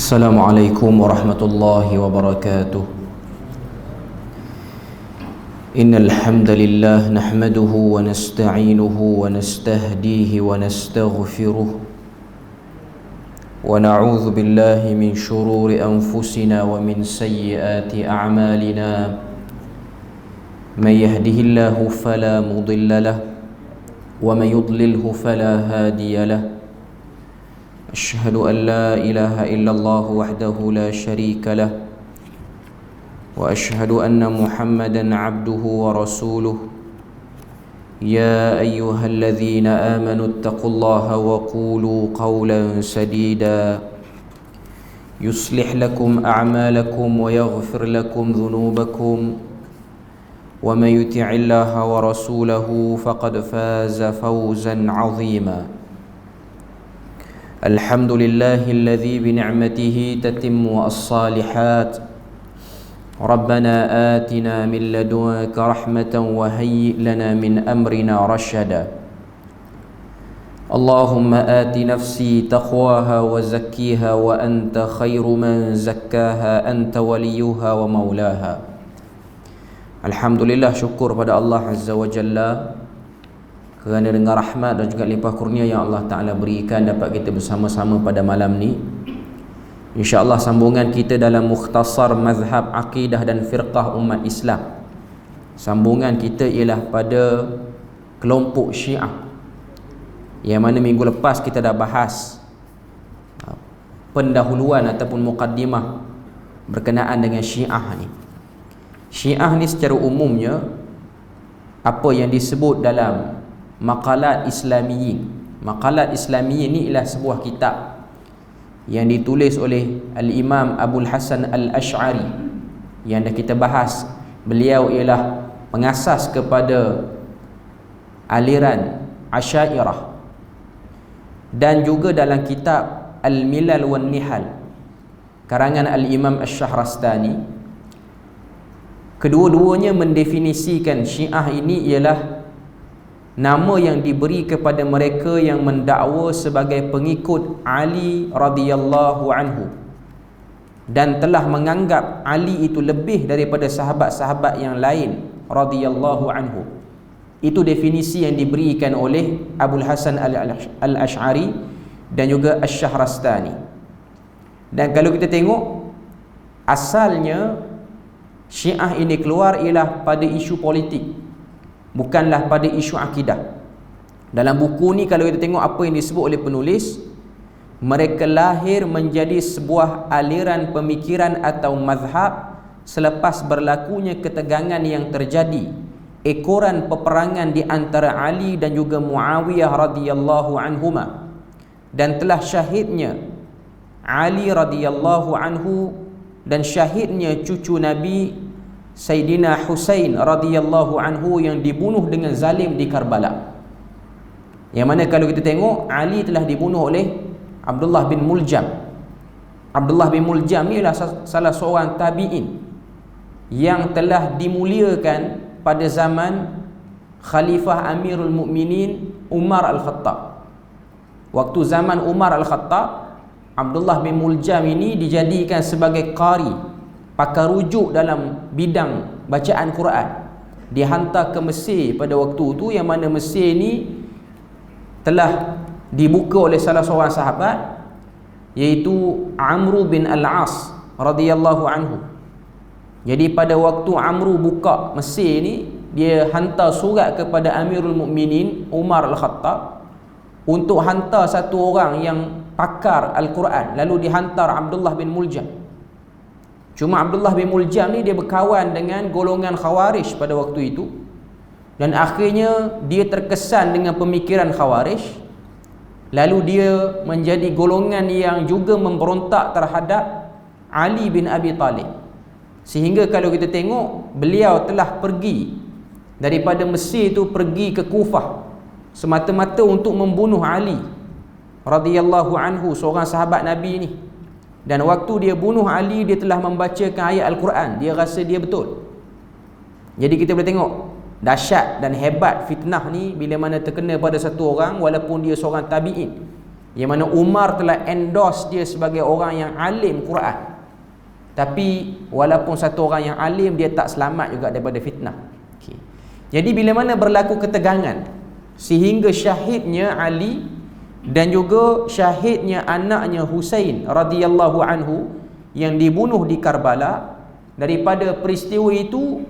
السلام عليكم ورحمة الله وبركاته. إن الحمد لله نحمده ونستعينه ونستهديه ونستغفره ونعوذ بالله من شرور أنفسنا ومن سيئات أعمالنا. من يهده الله فلا مضل له ومن يضلله فلا هادي له. أشهد أن لا إله إلا الله وحده لا شريك له وأشهد أن محمدا عبده ورسوله. يا أيها الذين آمنوا اتقوا الله وقولوا قولا سديدا يصلح لكم أعمالكم ويغفر لكم ذنوبكم ومن يطع الله ورسوله فقد فاز فوزا عظيما. الحمد لله الذي بنعمته تتم الصالحات. ربنا آتنا من لدنك رحمة وهيئ لنا من أمرنا رشدا. اللهم آت نفسي تقواها وزكيها وأنت خير من زكاها أنت وليها ومولاها. Alhamdulillah, syukur pada Allah Azza wa Jalla kerana dengan rahmat dan juga limpah kurnia yang Allah Ta'ala berikan dapat kita bersama-sama pada malam ni. InsyaAllah sambungan kita dalam mukhtasar mazhab akidah dan firqah umat Islam. Sambungan kita ialah pada kelompok Syiah, yang mana minggu lepas kita dah bahas pendahuluan ataupun muqaddimah berkenaan dengan Syiah ni. Syiah ni secara umumnya apa yang disebut dalam Maqalat Islamiyin. Maqalat Islamiyin ni ialah sebuah kitab yang ditulis oleh Al-Imam Abul Hasan Al-Ash'ari yang dah kita bahas. Beliau ialah pengasas kepada aliran Asy'ariyah, dan juga dalam kitab Al-Milal wan Nihal karangan Al-Imam Asy-Syahrastani, kedua-duanya mendefinisikan Syiah ini ialah nama yang diberi kepada mereka yang mendakwa sebagai pengikut Ali radhiyallahu anhu dan telah menganggap Ali itu lebih daripada sahabat-sahabat yang lain radhiyallahu anhu. Itu definisi yang diberikan oleh Abul Hasan Al-Ash'ari dan juga Asy-Syahrastani. Dan kalau kita tengok, asalnya Syiah ini keluar ialah pada isu politik, bukanlah pada isu akidah. Dalam buku ni kalau kita tengok apa yang disebut oleh penulis, mereka lahir menjadi sebuah aliran pemikiran atau mazhab selepas berlakunya ketegangan yang terjadi, ekoran peperangan di antara Ali dan juga Muawiyah radhiyallahu anhuma, dan telah syahidnya Ali radhiyallahu anhu dan syahidnya cucu Nabi Sayyidina Husain radhiyallahu anhu yang dibunuh dengan zalim di Karbala. Yang mana kalau kita tengok, Ali telah dibunuh oleh Abdullah bin Muljam. Abdullah bin Muljam ni adalah salah seorang tabi'in yang telah dimuliakan pada zaman Khalifah Amirul Mukminin Umar Al-Khattab. Waktu zaman Umar Al-Khattab, Abdullah bin Muljam ini dijadikan sebagai qari, pakar rujuk dalam bidang bacaan Quran. Dihantar ke Mesir pada waktu itu, yang mana Mesir ni telah dibuka oleh salah seorang sahabat, iaitu Amr bin Al-As radhiyallahu anhu. Jadi pada waktu Amr buka Mesir ni, dia hantar surat kepada Amirul Mukminin Umar Al-Khattab untuk hantar satu orang yang pakar Al-Quran, lalu dihantar Abdullah bin Muljam. Cuma Abdullah bin Muljam ni dia berkawan dengan golongan Khawarij pada waktu itu, dan akhirnya dia terkesan dengan pemikiran Khawarij, lalu dia menjadi golongan yang juga memberontak terhadap Ali bin Abi Talib. Sehingga kalau kita tengok, beliau telah pergi daripada Mesir itu pergi ke Kufah semata-mata untuk membunuh Ali radhiyallahu anhu, seorang sahabat Nabi ni. Dan waktu dia bunuh Ali, dia telah membacakan ayat Al-Quran. Dia rasa dia betul. Jadi kita boleh tengok dahsyat dan hebat fitnah ni bila mana terkena pada satu orang, walaupun dia seorang tabi'in yang mana Umar telah endorse dia sebagai orang yang alim Quran. Tapi walaupun satu orang yang alim, dia tak selamat juga daripada fitnah. Jadi bila mana berlaku ketegangan sehingga syahidnya Ali dan juga syahidnya anaknya Husain radhiyallahu anhu yang dibunuh di Karbala, daripada peristiwa itu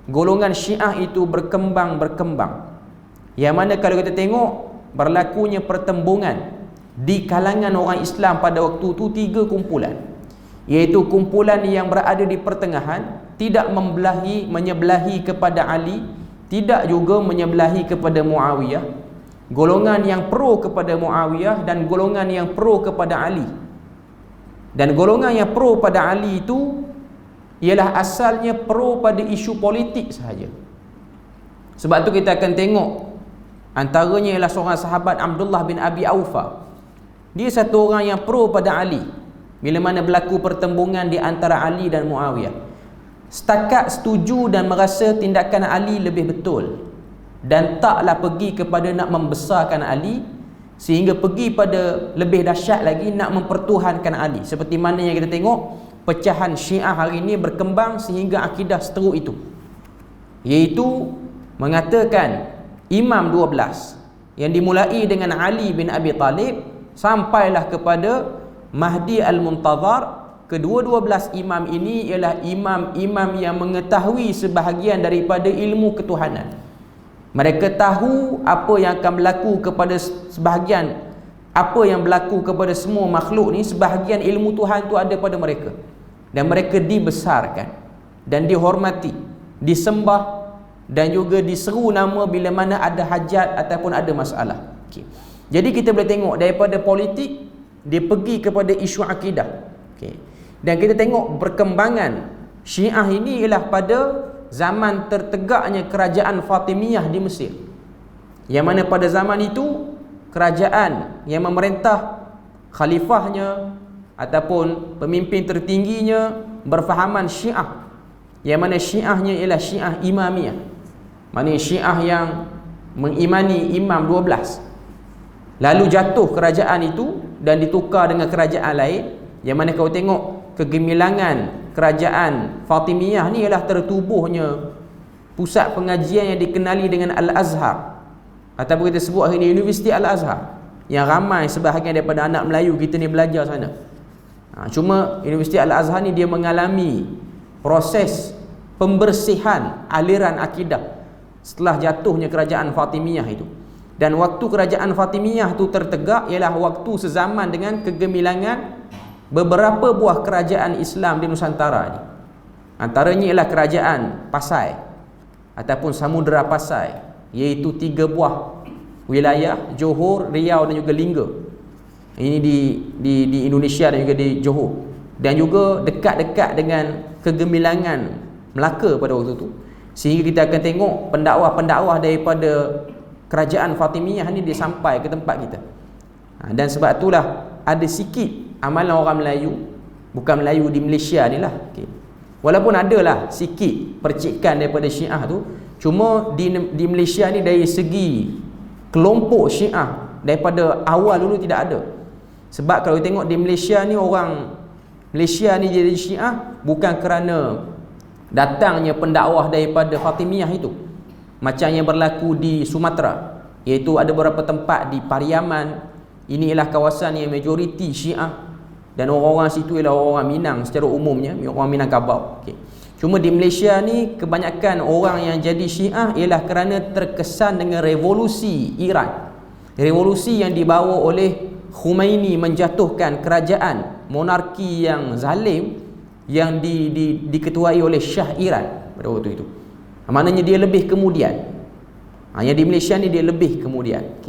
golongan Syiah itu berkembang. Yang mana kalau kita tengok berlakunya pertembungan di kalangan orang Islam pada waktu itu 3 kumpulan, iaitu kumpulan yang berada di pertengahan, tidak menyebelahi kepada Ali, tidak juga menyebelahi kepada Muawiyah, golongan yang pro kepada Muawiyah dan golongan yang pro kepada Ali. Dan golongan yang pro pada Ali itu ialah asalnya pro pada isu politik sahaja. Sebab tu kita akan tengok antaranya ialah seorang sahabat Abdullah bin Abi Aufa. Dia satu orang yang pro pada Ali bila mana berlaku pertembungan di antara Ali dan Muawiyah. Setakat setuju dan merasa tindakan Ali lebih betul, dan taklah pergi kepada nak membesarkan Ali, sehingga pergi pada lebih dahsyat lagi nak mempertuhankan Ali. Seperti mana yang kita tengok pecahan Syiah hari ini berkembang sehingga akidah seteruk itu, iaitu mengatakan Imam 12 yang dimulai dengan Ali bin Abi Talib sampailah kepada Mahdi Al-Muntazar. Kedua-12 imam ini ialah imam-imam yang mengetahui sebahagian daripada ilmu ketuhanan. Mereka tahu apa yang akan berlaku kepada sebahagian, apa yang berlaku kepada semua makhluk ni, sebahagian ilmu Tuhan tu ada pada mereka. Dan mereka dibesarkan dan dihormati, disembah dan juga diseru nama bila mana ada hajat ataupun ada masalah. Jadi kita boleh tengok daripada politik dia pergi kepada isu akidah. Dan kita tengok perkembangan Syiah ini ialah pada zaman tertegaknya kerajaan Fatimiyah di Mesir, yang mana pada zaman itu kerajaan yang memerintah khalifahnya ataupun pemimpin tertingginya berfahaman Syiah, yang mana Syiahnya ialah Syiah Imamiyah, maknanya Syiah yang mengimani Imam 12. Lalu jatuh kerajaan itu dan ditukar dengan kerajaan lain, yang mana kau tengok kegemilangan kerajaan Fatimiyah ni ialah tertubuhnya pusat pengajian yang dikenali dengan Al-Azhar, ataupun kita sebut hari ni Universiti Al-Azhar, yang ramai sebahagian daripada anak Melayu kita ni belajar sana. Cuma Universiti Al-Azhar ni dia mengalami proses pembersihan aliran akidah setelah jatuhnya kerajaan Fatimiyah itu. Dan waktu kerajaan Fatimiyah tu tertegak ialah waktu sezaman dengan kegemilangan beberapa buah kerajaan Islam di Nusantara ni. Antaranya ialah kerajaan Pasai ataupun Samudera Pasai, iaitu 3 buah wilayah, Johor, Riau dan juga Lingga. Ini di Indonesia dan juga di Johor. Dan juga dekat-dekat dengan kegemilangan Melaka pada waktu itu. Sehingga kita akan tengok pendakwah-pendakwah daripada kerajaan Fatimiyah ni dia sampai ke tempat kita. Dan sebab itulah ada sikit amalan orang Melayu, bukan Melayu di Malaysia ni lah, walaupun adalah sikit percikan daripada Syiah tu, cuma di Malaysia ni dari segi kelompok Syiah daripada awal dulu tidak ada. Sebab kalau tengok di Malaysia ni, orang Malaysia ni jadi Syiah bukan kerana datangnya pendakwah daripada Fatimiyah itu, macam yang berlaku di Sumatera, iaitu ada beberapa tempat di Pariaman. Ini ialah kawasan yang majoriti Syiah, dan orang-orang situ ialah orang Minang secara umumnya, orang Minangkabau. Cuma di Malaysia ni kebanyakan orang yang jadi Syiah ialah kerana terkesan dengan revolusi Iran, revolusi yang dibawa oleh Khomeini menjatuhkan kerajaan monarki yang zalim yang diketuai oleh Shah Iran pada waktu itu. Maknanya dia lebih kemudian. Yang di Malaysia ni dia lebih kemudian.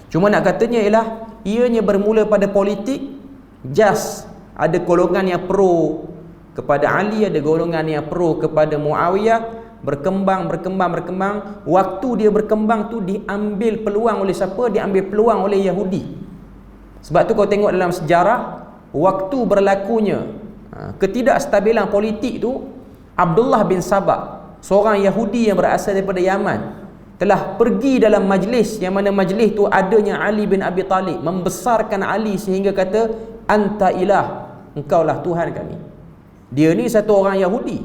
Cuma nak katanya ialah ianya bermula pada politik. Just ada golongan yang pro kepada Ali, ada golongan yang pro kepada Muawiyah, berkembang. Waktu dia berkembang tu diambil peluang oleh siapa? Diambil peluang oleh Yahudi. Sebab tu kau tengok dalam sejarah, waktu berlakunya ketidakstabilan politik tu, Abdullah bin Sabah, seorang Yahudi yang berasal daripada Yaman, telah pergi dalam majlis yang mana majlis tu adanya Ali bin Abi Talib, membesarkan Ali sehingga kata anta ilah, engkaulah Tuhan kami. Dia ni satu orang Yahudi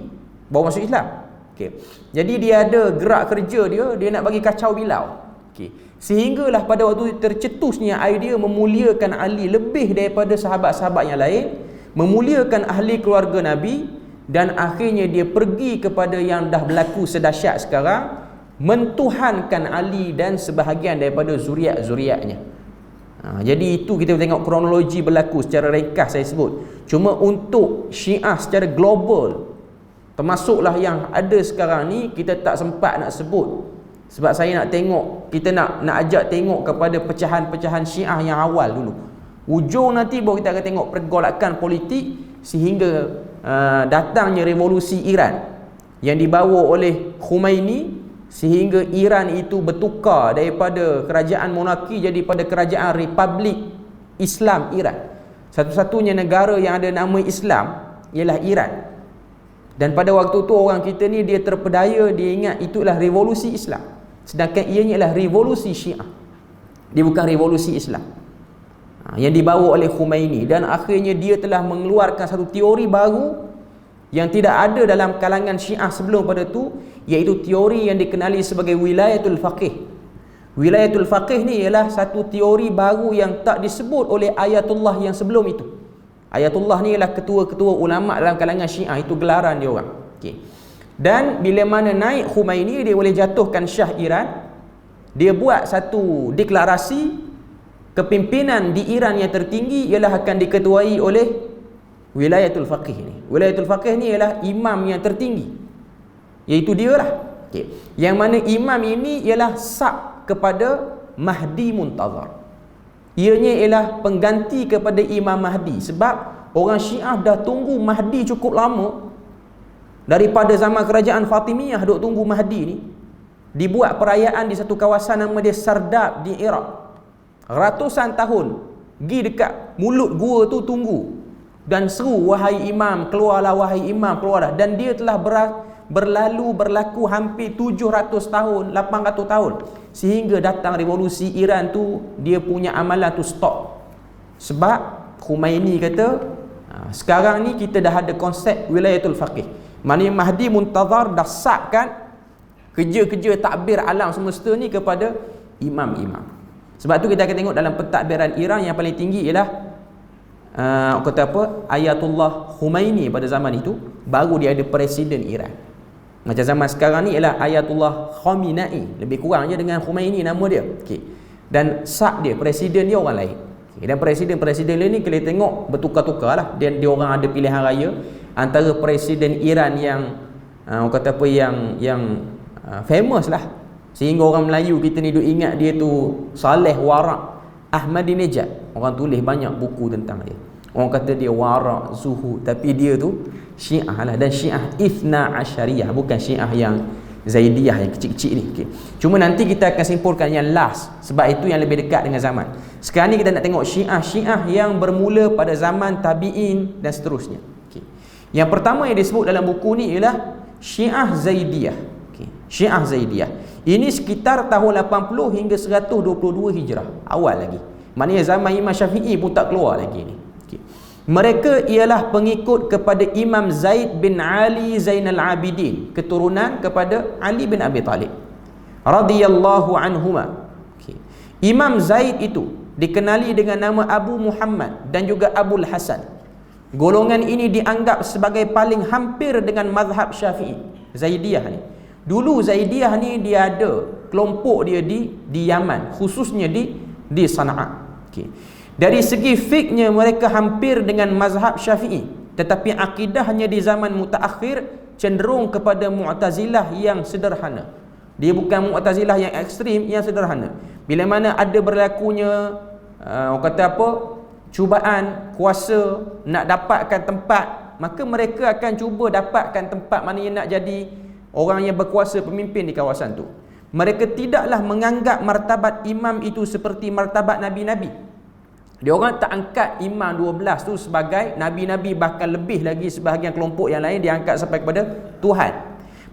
baru masuk Islam. Okay. Jadi dia ada gerak kerja dia nak bagi kacau bilau. Okay. Sehinggalah pada waktu tercetusnya idea memuliakan Ali lebih daripada sahabat-sahabat yang lain, memuliakan ahli keluarga Nabi, dan akhirnya dia pergi kepada yang dah berlaku sedahsyat sekarang, mentuhankan Ali dan sebahagian daripada zuriat-zuriatnya. Jadi itu kita tengok kronologi berlaku secara ringkas saya sebut. Cuma untuk Syiah secara global, termasuklah yang ada sekarang ni, kita tak sempat nak sebut. Sebab saya nak tengok, kita nak ajak tengok kepada pecahan-pecahan Syiah yang awal dulu. Ujung nanti baru kita akan tengok pergolakan politik sehingga datangnya revolusi Iran yang dibawa oleh Khomeini, sehingga Iran itu bertukar daripada kerajaan monarki jadi pada kerajaan Republik Islam Iran. Satu-satunya negara yang ada nama Islam ialah Iran. Dan pada waktu tu orang kita ni dia terpedaya, dia ingat itulah revolusi Islam, sedangkan ianya ialah revolusi Syiah. Dia bukan revolusi Islam yang dibawa oleh Khomeini. Dan akhirnya dia telah mengeluarkan satu teori baru yang tidak ada dalam kalangan Syiah sebelum pada tu, iaitu teori yang dikenali sebagai wilayatul faqih. Wilayatul faqih ni ialah satu teori baru yang tak disebut oleh Ayatullah yang sebelum itu. Ayatullah ni ialah ketua-ketua ulama dalam kalangan Syiah, itu gelaran dia orang. Okay. Dan bila mana naik Khomeini, dia boleh jatuhkan Syah Iran, dia buat satu deklarasi kepimpinan di Iran yang tertinggi ialah akan diketuai oleh wilayatul faqih ni. Wilayatul faqih ni ialah imam yang tertinggi, iaitu dia lah. Okay. Yang mana imam ini ialah sab kepada Mahdi Muntazar. Ianya ialah pengganti kepada Imam Mahdi. Sebab orang Syiah dah tunggu Mahdi cukup lama. Daripada zaman kerajaan Fatimiyah duk tunggu Mahdi ni. Dibuat perayaan di satu kawasan nama dia Sardab di Iraq. Ratusan tahun pergi dekat mulut gua tu tunggu dan seru, wahai imam, keluarlah, wahai imam, keluarlah. Dan dia telah berlaku hampir 700 tahun, 800 tahun, sehingga datang revolusi Iran tu, dia punya amalan tu stop. Sebab Khomeini kata, sekarang ni kita dah ada konsep wilayatul faqih. Maknanya Mahdi Muntazar dah sakkan kerja-kerja takbir alam semesta ni kepada imam-imam. Sebab tu kita akan tengok dalam pentadbiran Iran yang paling tinggi ialah kata apa, Ayatullah Khomeini pada zaman itu, baru dia ada presiden Iran. Macam zaman sekarang ni ialah Ayatullah Khamenei, lebih kurang je dengan Khomeini nama dia. Okay. Dan sab dia, presiden dia orang lain. Okay. Dan presiden-presiden lain ni kita tengok bertukar-tukar lah. Dan dia orang ada pilihan raya antara presiden Iran yang kata apa, yang famous lah, sehingga orang Melayu kita ni duk ingat dia tu Saleh Warak Ahmadinejad. Orang tulis banyak buku tentang dia. Orang kata dia warak, zuhud, tapi dia tu Syiah lah. Dan Syiah Ithna Asyariyah, bukan Syiah yang Zaidiyah yang kecil-kecil ni. Okay. Cuma nanti kita akan simpulkan yang last, sebab itu yang lebih dekat dengan zaman. Sekarang ni kita nak tengok Syiah yang bermula pada zaman tabi'in dan seterusnya. Okay. Yang pertama yang disebut dalam buku ni ialah Syiah Zaidiyah. Okay. Syiah Zaidiyah ini sekitar tahun 80 hingga 122 Hijrah, awal lagi. Maknanya zaman Imam Syafi'i pun tak keluar lagi ni. Okay. Mereka ialah pengikut kepada Imam Zaid bin Ali Zainal Abidin, keturunan kepada Ali bin Abi Talib radhiyallahu anhuma. Okay. Imam Zaid itu dikenali dengan nama Abu Muhammad dan juga Abul Hasan. Golongan ini dianggap sebagai paling hampir dengan mazhab Syafi'i, Zaidiyah ni. Dulu Zaidiyah ni dia ada kelompok dia di Yaman, khususnya di Sana'a. Okay. Dari segi fiknya mereka hampir dengan mazhab Syafi'i, tetapi akidahnya di zaman mutaakhir cenderung kepada Mu'tazilah yang sederhana. Dia bukan Mu'tazilah yang ekstrim, yang sederhana. Bila mana ada berlakunya kata apa, cubaan kuasa nak dapatkan tempat, maka mereka akan cuba dapatkan tempat, maknanya nak jadi orang yang berkuasa, pemimpin di kawasan tu. Mereka tidaklah menganggap martabat imam itu seperti martabat nabi-nabi. Dia orang tak angkat imam 12 tu sebagai nabi-nabi, bahkan lebih lagi sebahagian kelompok yang lain diangkat sampai kepada Tuhan.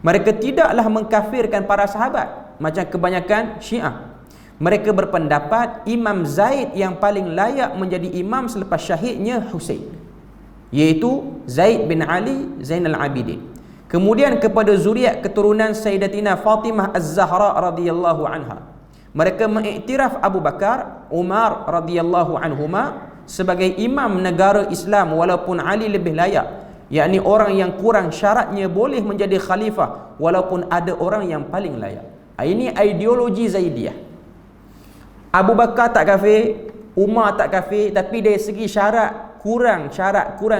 Mereka tidaklah mengkafirkan para sahabat. macam kebanyakan Syiah. Mereka berpendapat Imam Zaid yang paling layak menjadi imam selepas syahidnya Husain, iaitu Zaid bin Ali Zainal Abidin. Kemudian kepada zuriat keturunan Sayyidatina Fatimah Az-Zahra radhiyallahu anha, mereka mengiktiraf Abu Bakar, Umar radhiyallahu anhuma sebagai imam negara Islam walaupun Ali lebih layak, yakni orang yang kurang syaratnya boleh menjadi khalifah walaupun ada orang yang paling layak. Ini ideologi Zaidiyah. Abu Bakar tak kafir, Umar tak kafir, tapi dari segi syarat kurang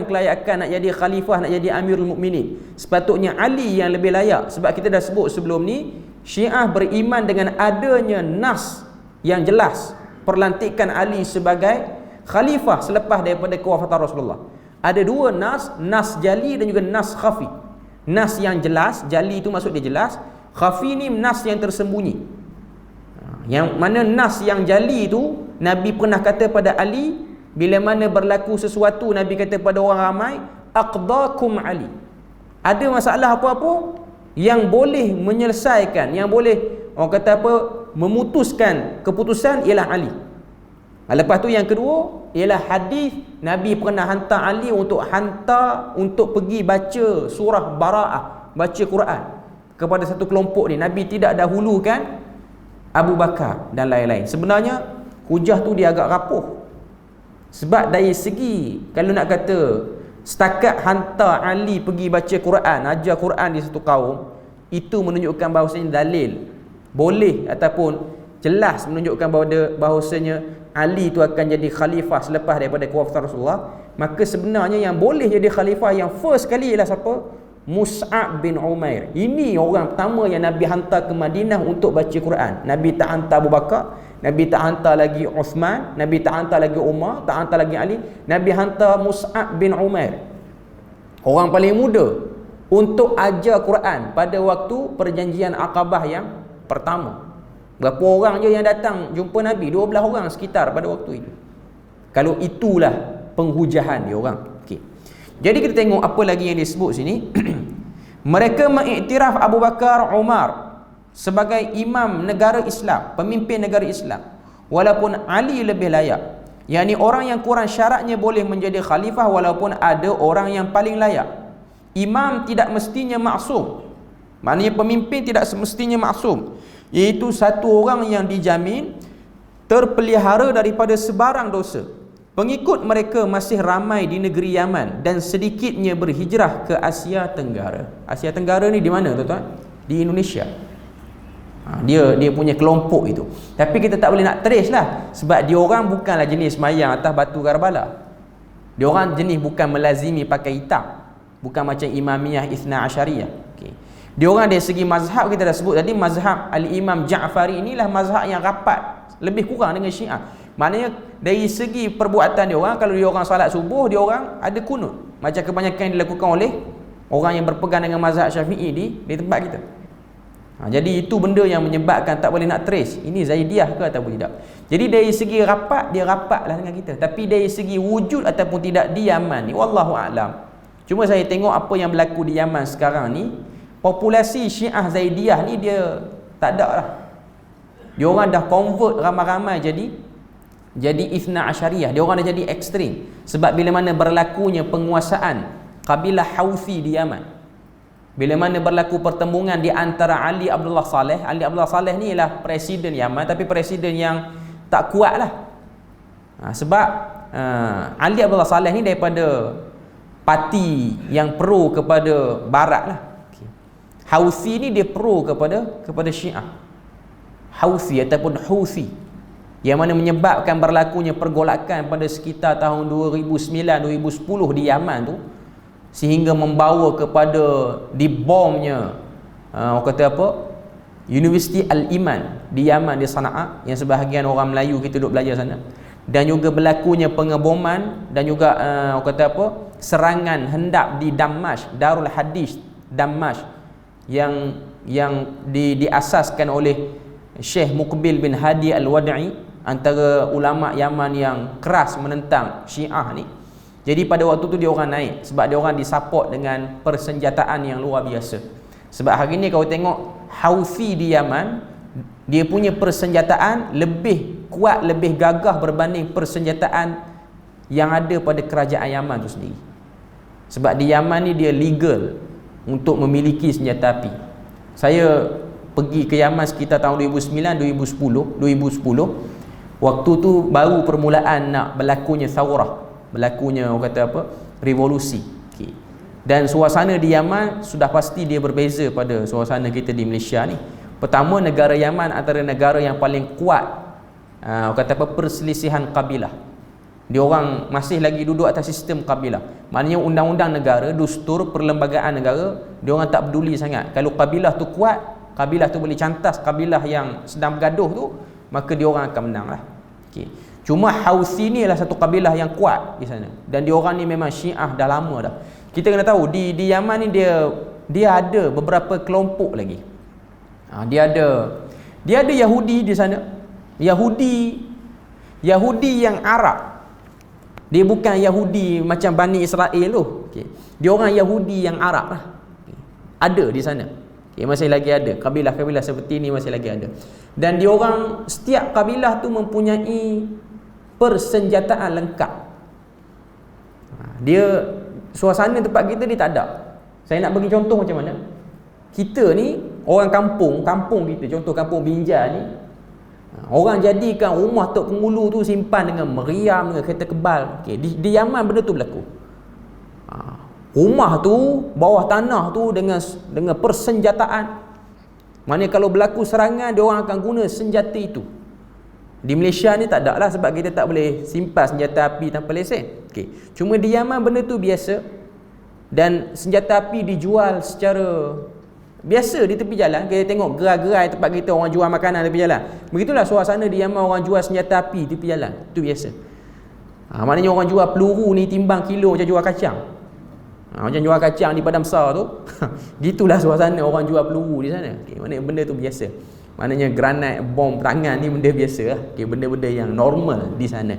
kelayakan nak jadi khalifah, nak jadi Amirul Mukminin. Sepatutnya Ali yang lebih layak. Sebab kita dah sebut sebelum ni, Syiah beriman dengan adanya nas yang jelas perlantikan Ali sebagai khalifah selepas daripada kewafatan Rasulullah. Ada dua nas, nas jali dan juga nas khafi. Nas yang jelas, jali itu maksud dia jelas, khafi ni nas yang tersembunyi. Yang mana nas yang jali itu, Nabi pernah kata pada Ali, bila mana berlaku sesuatu, Nabi kata pada orang ramai, aqdakum Ali. Ada masalah apa-apa yang boleh menyelesaikan, yang boleh orang kata apa, memutuskan keputusan ialah Ali. Lepas tu yang kedua ialah hadis Nabi pernah hantar Ali untuk pergi baca surah Bara'ah, baca Quran kepada satu kelompok ni. Nabi tidak dahulukan Abu Bakar dan lain-lain. Sebenarnya hujah tu dia agak rapuh. Sebab dari segi, kalau nak kata setakat hantar Ali pergi baca Quran, ajar Quran di satu kaum, itu menunjukkan bahawasanya dalil boleh ataupun jelas menunjukkan bahawasanya Ali itu akan jadi khalifah selepas daripada kewafatan Rasulullah. Maka sebenarnya yang boleh jadi khalifah yang first kali ialah siapa? Mus'ab bin Umair. Ini orang pertama yang Nabi hantar ke Madinah untuk baca Quran. Nabi tak hantar Abu Bakar, Nabi tak hantar lagi Uthman, Nabi tak hantar lagi Umar, tak hantar lagi Ali. Nabi hantar Mus'ab bin Umair, orang paling muda, untuk ajar Quran pada waktu perjanjian Aqabah yang pertama. Berapa orang je yang datang jumpa Nabi? 12 orang sekitar pada waktu itu. Kalau itulah penghujahan dia orang. Okey. Jadi kita tengok apa lagi yang disebut sini. Mereka mengiktiraf Abu Bakar, Umar sebagai imam negara Islam, pemimpin negara Islam, walaupun Ali lebih layak. yakni orang yang kurang syaratnya boleh menjadi khalifah walaupun ada orang yang paling layak. Imam tidak mestinya maksum, maknanya pemimpin tidak semestinya maksum, iaitu satu orang yang dijamin terpelihara daripada sebarang dosa. Pengikut mereka masih ramai di negeri Yaman dan sedikitnya berhijrah ke Asia Tenggara. Asia Tenggara ni di mana tuan-tuan? Di Indonesia. Dia punya kelompok itu. Tapi kita tak boleh nak trace lah, sebab dia orang bukanlah jenis mayang atas batu Karbala. Dia orang jenis bukan melazimi pakai hitam, bukan macam Imamiyah Ithna Asyariyah. Okay. Dia orang dari segi mazhab, kita dah sebut tadi, mazhab Al-Imam Ja'fari inilah mazhab yang rapat lebih kurang dengan Syiah. Maknanya dari segi perbuatan dia orang, kalau dia orang salat subuh, dia orang ada kunut, macam kebanyakan yang dilakukan oleh orang yang berpegang dengan mazhab Syafi'i di tempat kita. Jadi itu benda yang menyebabkan tak boleh nak trace ini Zaidiyah ke ataupun tidak. Jadi dari segi rapat, dia rapatlah dengan kita, tapi dari segi wujud ataupun tidak di Yaman ni, wallahu a'lam. Cuma saya tengok apa yang berlaku di Yaman sekarang ni, populasi Syiah Zaidiyah ni dia tak ada lah. Dia orang dah convert ramai-ramai jadi Ithna Asyariyah. Dia orang dah jadi ekstrim. Sebab bila mana berlakunya penguasaan kabilah Houthi di Yaman, bila mana berlaku pertembungan di antara Ali Abdullah Saleh. Ali Abdullah Saleh ni ialah presiden Yaman, tapi presiden yang tak kuat lah. Sebab Ali Abdullah Saleh ni daripada parti yang pro kepada Barat lah. Houthi ni dia pro kepada Syiah. Houthi ataupun Houthi, yang mana menyebabkan berlakunya pergolakan pada sekitar tahun 2009-2010 di Yaman tu, sehingga membawa kepada dibomnya orang kata apa, Universiti Al-Iman di Yaman, di Sana'a, yang sebahagian orang Melayu kita duduk belajar sana. Dan juga berlakunya pengeboman dan juga orang kata apa, serangan hendap di Damashq, Darul Hadis Damashq, yang diasaskan oleh Syekh Muqbil bin Hadi Al-Wada'i, antara ulama Yaman yang keras menentang Syiah ni. Jadi pada waktu tu dia orang naik sebab dia orang disupport dengan persenjataan yang luar biasa. Sebab hari ni kalau tengok Houthi di Yaman, dia punya persenjataan lebih kuat, lebih gagah berbanding persenjataan yang ada pada kerajaan Yaman tu sendiri. Sebab di Yaman ni dia legal untuk memiliki senjata api. Saya pergi ke Yaman sekitar tahun 2009, 2010. Waktu tu baru permulaan nak berlakunya thawrah, berlakunya orang kata apa, revolusi. Okay. Dan suasana di Yaman sudah pasti dia berbeza pada suasana kita di Malaysia ni. Pertama, negara Yaman antara negara yang paling kuat kata apa, perselisihan kabilah. Dia orang masih lagi duduk atas sistem kabilah. Maknanya undang-undang negara, dustur perlembagaan negara, dia orang tak peduli sangat. Kalau kabilah tu kuat, kabilah tu boleh cantas kabilah yang sedang bergaduh tu, maka dia orang akan menang lah. Okay. Cuma Houthi ni adalah satu kabilah yang kuat di sana. Dan dia orang ni memang Syiah dah lama dah. Kita kena tahu di Yaman ni dia ada beberapa kelompok lagi. Dia ada Yahudi di sana. Yahudi yang Arab. Dia bukan Yahudi macam Bani Israel tu. Okay. Dia orang Yahudi yang Arab lah. Okay. Ada di sana. Okay, masih lagi ada. Kabilah-kabilah seperti ni masih lagi ada. Dan dia orang, setiap kabilah tu mempunyai persenjataan lengkap. Dia, suasana tempat kita ni tak ada. Saya nak bagi contoh macam mana. Kita ni orang kampung kita, contoh kampung Binjai ni, orang jadikan rumah Tok Pengulu tu simpan dengan meriam, dengan kereta kebal. Okay. Di Yaman benda tu berlaku. Rumah tu, bawah tanah tu dengan persenjataan. Maknanya kalau berlaku serangan, dia orang akan guna senjata itu. Di Malaysia ni tak ada lah, sebab kita tak boleh simpan senjata api tanpa lesen. Okay. Cuma di Yaman benda tu biasa. Dan senjata api dijual secara biasa di tepi jalan. Kita tengok gerai-gerai tempat kita orang jual makanan di tepi jalan. Begitulah suasana di Yaman, orang jual senjata api di tepi jalan. Itu biasa. Maknanya orang jual peluru ni timbang kilo macam jual kacang. Macam jual kacang di padang besar tu. Gitulah suasana orang jual peluru di sana. Okay, maknanya benda tu biasa. Maknanya granat, bom perangan ni benda biasa lah. Okay, benda-benda yang normal di sana.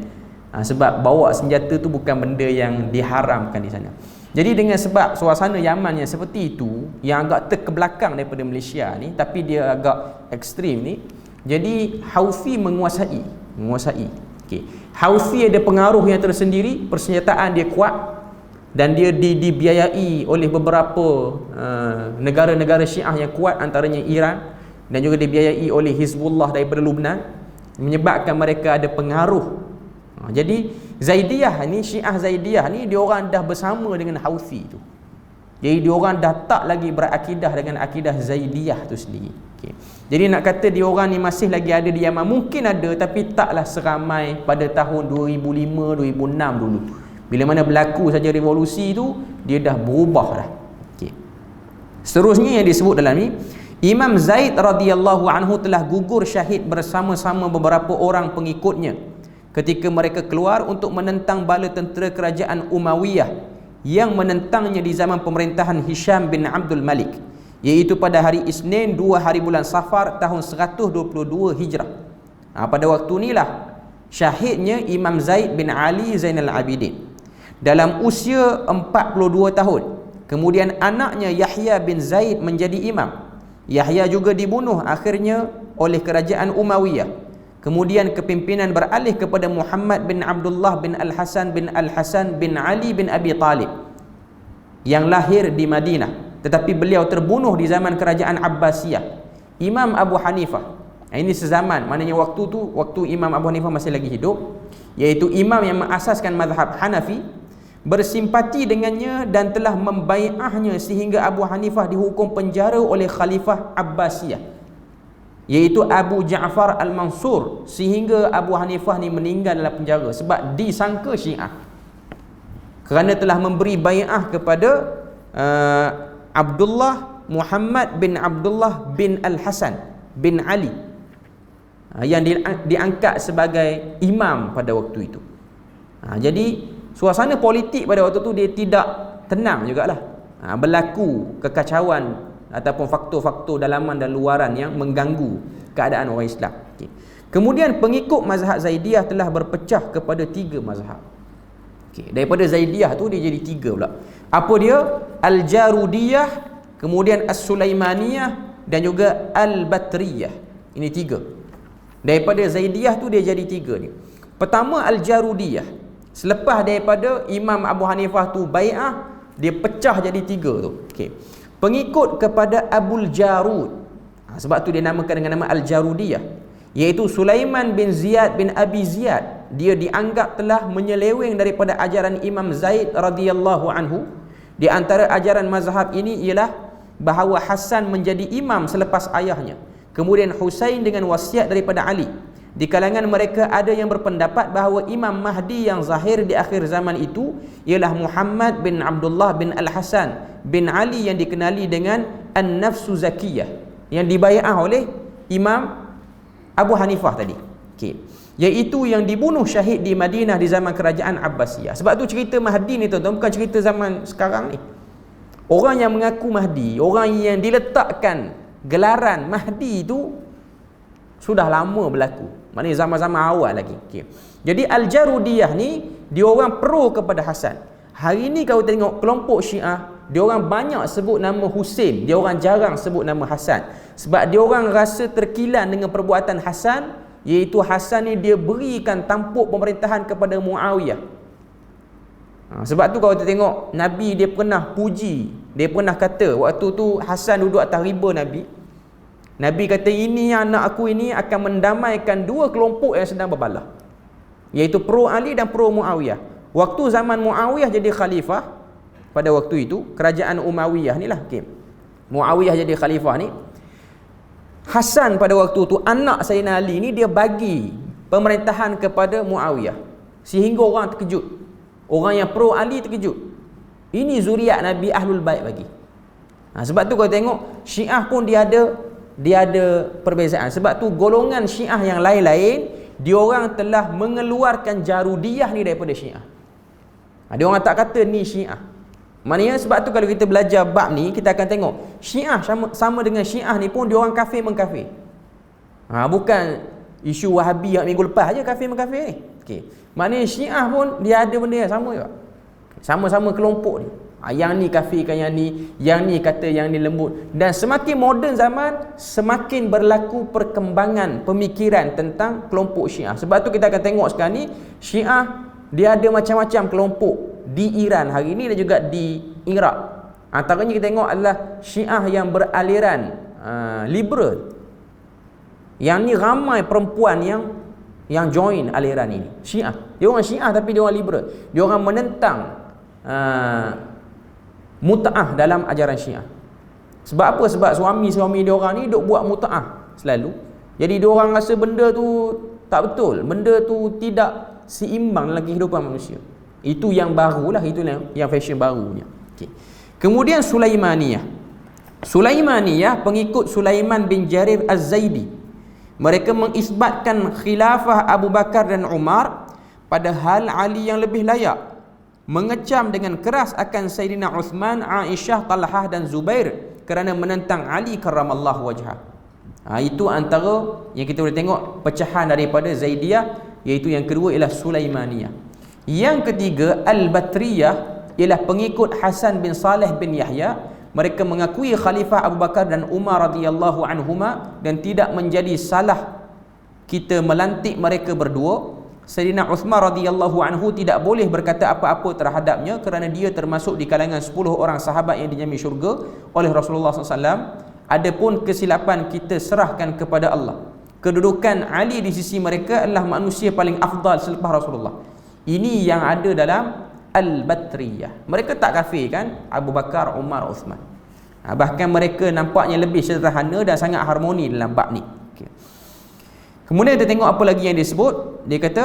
Sebab bawa senjata tu bukan benda yang diharamkan di sana. Jadi dengan sebab suasana Yaman yang seperti itu, yang agak terkebelakang daripada Malaysia ni, tapi dia agak ekstrim ni, jadi Houthi menguasai. Okay. Houthi ada pengaruh yang tersendiri, persenjataan dia kuat, dan dia dibiayai oleh beberapa negara-negara Syiah yang kuat, antaranya Iran, dan juga dibiayai oleh Hizbullah daripada Lubnan, menyebabkan mereka ada pengaruh. Jadi Zaidiyah ni, Syiah Zaidiyah ni, dia orang dah bersama dengan Houthi tu. Jadi dia orang dah tak lagi berakidah dengan akidah Zaidiyah tu sendiri. Okay. Jadi nak kata dia orang ni masih lagi ada di Yaman, mungkin ada, tapi taklah seramai pada tahun 2005, 2006 dulu. Bila mana berlaku saja revolusi tu, dia dah berubah dah. Okay. Seterusnya yang disebut dalam ni, Imam Zaid radhiyallahu anhu telah gugur syahid bersama-sama beberapa orang pengikutnya ketika mereka keluar untuk menentang bala tentera kerajaan Umayyah yang menentangnya di zaman pemerintahan Hisham bin Abdul Malik, iaitu pada hari Isnin 2 hari bulan Safar tahun 122 Hijrah. Pada waktu inilah syahidnya Imam Zaid bin Ali Zainal Abidin dalam usia 42 tahun. Kemudian anaknya Yahya bin Zaid menjadi imam. Yahya juga dibunuh akhirnya oleh kerajaan Umayyah. Kemudian kepimpinan beralih kepada Muhammad bin Abdullah bin Al-Hasan bin Al-Hasan bin Ali bin Abi Talib yang lahir di Madinah, tetapi beliau terbunuh di zaman kerajaan Abbasiyah. Imam Abu Hanifah, ini sezaman, maknanya waktu Imam Abu Hanifah masih lagi hidup, iaitu imam yang mengasaskan mazhab Hanafi, bersimpati dengannya dan telah membai'ahnya sehingga Abu Hanifah dihukum penjara oleh Khalifah Abbasiyah, iaitu Abu Ja'far Al-Mansur, sehingga Abu Hanifah ni meninggal dalam penjara sebab disangka Syiah kerana telah memberi bai'ah kepada Abdullah Muhammad bin Abdullah bin Al-Hasan bin Ali yang diangkat sebagai imam pada waktu itu. Jadi suasana politik pada waktu tu dia tidak tenang jugalah. Berlaku kekacauan ataupun faktor-faktor dalaman dan luaran yang mengganggu keadaan orang Islam. Okay. Kemudian pengikut mazhab Zaidiyah telah berpecah kepada 3 mazhab. Okay. Daripada Zaidiyah tu dia jadi 3 pula. Apa dia? Al-Jarudiyah, kemudian As-Sulaimaniyah dan juga Al-Batriyah. Ini 3. Daripada Zaidiyah tu dia jadi 3 ni. Pertama Al-Jarudiyah. Selepas daripada Imam Abu Hanifah tu bai'ah, dia pecah jadi 3 tu. Okey. Pengikut kepada Abul Jarud. Sebab tu dia namakan dengan nama Al-Jarudiyah, iaitu Sulaiman bin Ziyad bin Abi Ziyad. Dia dianggap telah menyeleweng daripada ajaran Imam Zaid radhiyallahu anhu. Di antara ajaran mazhab ini ialah bahawa Hasan menjadi imam selepas ayahnya, kemudian Husain dengan wasiat daripada Ali. Di kalangan mereka ada yang berpendapat bahawa Imam Mahdi yang zahir di akhir zaman itu ialah Muhammad bin Abdullah bin Al-Hasan bin Ali yang dikenali dengan An-Nafsu Zakiyah, yang dibai'ah oleh Imam Abu Hanifah tadi. Okey. Iaitu yang dibunuh syahid di Madinah di zaman kerajaan Abbasiyah. Sebab tu cerita Mahdi ni tuan-tuan bukan cerita zaman sekarang ni. Orang yang mengaku Mahdi, orang yang diletakkan gelaran Mahdi itu sudah lama berlaku. Maknanya zaman-zaman awal lagi. Okay. Jadi Al-Jarudiyah ni dia orang pro kepada Hasan. Hari ni kalau tengok kelompok Syiah, dia orang banyak sebut nama Husain, dia orang jarang sebut nama Hasan. Sebab dia orang rasa terkilan dengan perbuatan Hasan, iaitu Hasan ni dia berikan tampuk pemerintahan kepada Muawiyah. Sebab tu kalau kita tengok Nabi dia pernah puji, dia pernah kata waktu tu Hasan duduk atas riba Nabi kata, ini anak aku ini akan mendamaikan 2 kelompok yang sedang berbalah, iaitu pro Ali dan pro Muawiyah. Waktu zaman Muawiyah jadi khalifah, pada waktu itu kerajaan Umayyah ni lah, okay. Muawiyah jadi khalifah ni, Hasan pada waktu tu anak Sayyidina Ali ni dia bagi pemerintahan kepada Muawiyah, sehingga orang terkejut. Orang yang pro Ali terkejut. Ini zuriat Nabi Ahlul Bait bagi. Sebab tu kalau tengok Syiah pun dia ada perbezaan. Sebab tu golongan Syiah yang lain-lain, dia orang telah mengeluarkan Jarudiyah ni daripada Syiah. Dia orang tak kata ni Syiah. Maknanya sebab tu kalau kita belajar bab ni, kita akan tengok Syiah sama dengan Syiah ni pun dia orang kafir mengkafir. Bukan isu Wahabi yang minggu lepas aja kafir mengkafir ni. Okey. Maknanya Syiah pun dia ada benda yang sama juga. Sama-sama kelompok ni. Yang ni kafirkan yang ni kata yang ni lembut. Dan semakin moden zaman, semakin berlaku perkembangan pemikiran tentang kelompok Syiah. Sebab tu kita akan tengok sekarang ni Syiah dia ada macam-macam kelompok di Iran hari ni dan juga di Iraq. Antaranya kita tengok adalah Syiah yang beraliran liberal. Yang ni ramai perempuan yang join aliran ini. Syiah. Dia orang Syiah tapi dia orang liberal. Dia orang menentang mut'ah dalam ajaran Syiah. Sebab apa? Sebab suami-suami dia orang ni duk buat mut'ah selalu. Jadi dia orang rasa benda tu tak betul. Benda tu tidak seimbang dalam kehidupan manusia. Itu yang barulah, itu yang fashion barunya. Okay. Kemudian Sulaimaniyah. Sulaimaniyah pengikut Sulaiman bin Jarir Az-Zaidi. Mereka mengisbatkan khilafah Abu Bakar dan Umar, padahal Ali yang lebih layak. Mengecam dengan keras akan Sayyidina Uthman, Aisyah, Talhah dan Zubair kerana menentang Ali karramallahu wajhah. Itu antara yang kita boleh tengok pecahan daripada Zaidiyah, iaitu yang kedua ialah Sulaimaniyah. Yang ketiga Al-Batriyah ialah pengikut Hasan bin Saleh bin Yahya. Mereka mengakui Khalifah Abu Bakar dan Umar radhiyallahu anhuma dan tidak menjadi salah kita melantik mereka berdua. Sayyidina Uthman radhiyallahu anhu tidak boleh berkata apa-apa terhadapnya kerana dia termasuk di kalangan 10 orang sahabat yang dijamin syurga oleh Rasulullah SAW. Adapun kesilapan kita serahkan kepada Allah. Kedudukan Ali di sisi mereka adalah manusia paling afdal selepas Rasulullah. Ini yang ada dalam Al-Batriyah. Mereka tak kafir kan Abu Bakar, Umar, Uthman. Bahkan mereka nampaknya lebih sederhana dan sangat harmoni dalam bab ni. Okay. Kemudian kita tengok apa lagi yang disebut. Dia kata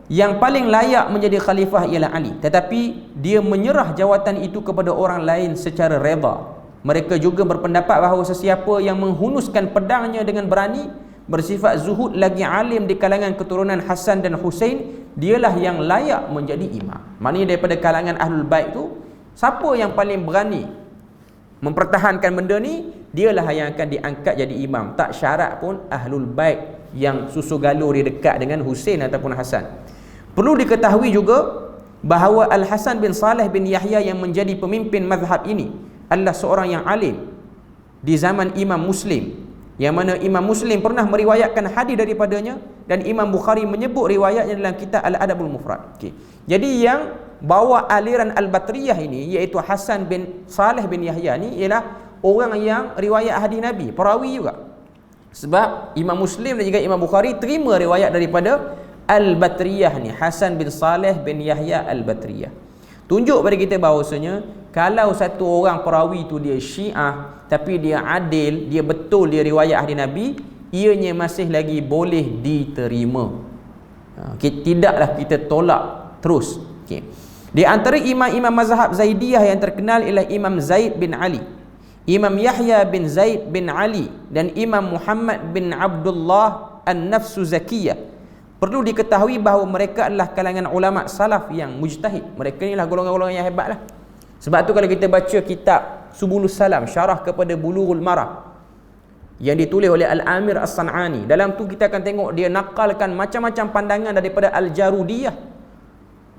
yang paling layak menjadi khalifah ialah Ali, tetapi dia menyerah jawatan itu kepada orang lain secara redha. Mereka juga berpendapat bahawa sesiapa yang menghunuskan pedangnya dengan berani, bersifat zuhud lagi alim di kalangan keturunan Hasan dan Husain, dialah yang layak menjadi imam. Maknanya daripada kalangan Ahlul Bait tu, siapa yang paling berani mempertahankan benda ni, dialah yang akan diangkat jadi imam. Tak syarat pun Ahlul Bait yang susu galur dia dekat dengan Husain ataupun Hasan. Perlu diketahui juga bahawa Al-Hasan bin Saleh bin Yahya yang menjadi pemimpin mazhab ini adalah seorang yang alim di zaman Imam Muslim. yang mana Imam Muslim pernah meriwayatkan hadis daripadanya dan Imam Bukhari menyebut riwayatnya dalam kitab Al-Adabul Mufrad. Jadi yang bawa aliran Al-Batriyah ini iaitu Hasan bin Saleh bin Yahya ni ialah orang yang riwayat hadis Nabi, perawi juga. Sebab Imam Muslim dan juga Imam Bukhari terima riwayat daripada Al-Batriyah ni, Hasan bin Saleh bin Yahya Al-Batriyah. Tunjuk pada kita bahawasanya kalau satu orang perawi tu dia Syiah tapi dia adil, dia betul, dia riwayat hadis Nabi, ianya masih lagi boleh diterima. Tidaklah kita tolak terus. Di antara imam-imam mazhab Zaidiyah yang terkenal ialah Imam Zaid bin Ali, Imam Yahya bin Zaid bin Ali dan Imam Muhammad bin Abdullah An-Nafsu Zakiyah. Perlu diketahui bahawa mereka adalah kalangan ulama salaf yang mujtahid. Mereka inilah golongan-golongan yang hebatlah. Sebab tu kalau kita baca kitab Subulus Salam, syarah kepada Bulughul Maram yang ditulis oleh Al-Amir As-San'ani, dalam tu kita akan tengok dia nakalkan macam-macam pandangan daripada Al-Jarudiyah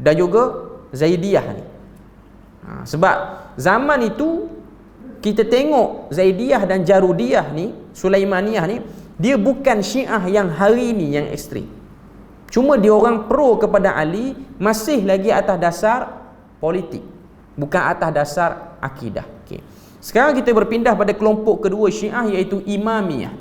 dan juga Zaidiyah ni. Sebab zaman itu kita tengok Zaidiyah dan Jarudiyah ni, Sulaimaniyah ni, dia bukan Syiah yang hari ni yang ekstrim. Cuma dia orang pro kepada Ali masih lagi atas dasar politik, bukan atas dasar akidah. Sekarang kita berpindah pada kelompok kedua Syiah iaitu Imamiyah.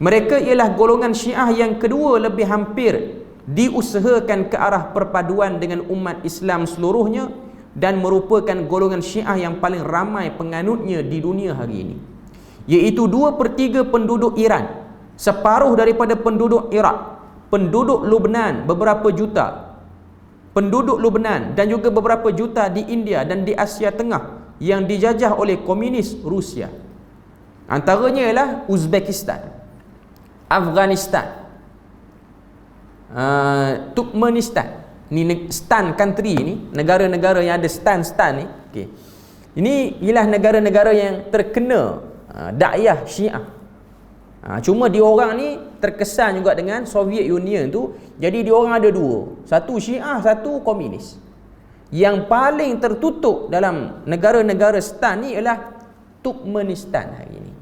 Mereka ialah golongan Syiah yang kedua lebih hampir diusahakan ke arah perpaduan dengan umat Islam seluruhnya dan merupakan golongan Syiah yang paling ramai penganutnya di dunia hari ini, iaitu 2/3 penduduk Iran, separuh daripada penduduk Iraq, penduduk Lubnan beberapa juta, penduduk Lubnan dan juga beberapa juta di India dan di Asia Tengah yang dijajah oleh komunis Rusia. Antaranya ialah Uzbekistan, Afghanistan, Turkmenistan. Ni stan country ni, negara-negara yang ada stan ni. Ini ialah negara-negara yang terkena dakwah Syiah. Cuma diorang ni terkesan juga dengan Soviet Union tu. Jadi diorang ada dua, satu Syiah, satu komunis. Yang paling tertutup dalam negara-negara stan ni ialah Turkmenistan hari ini.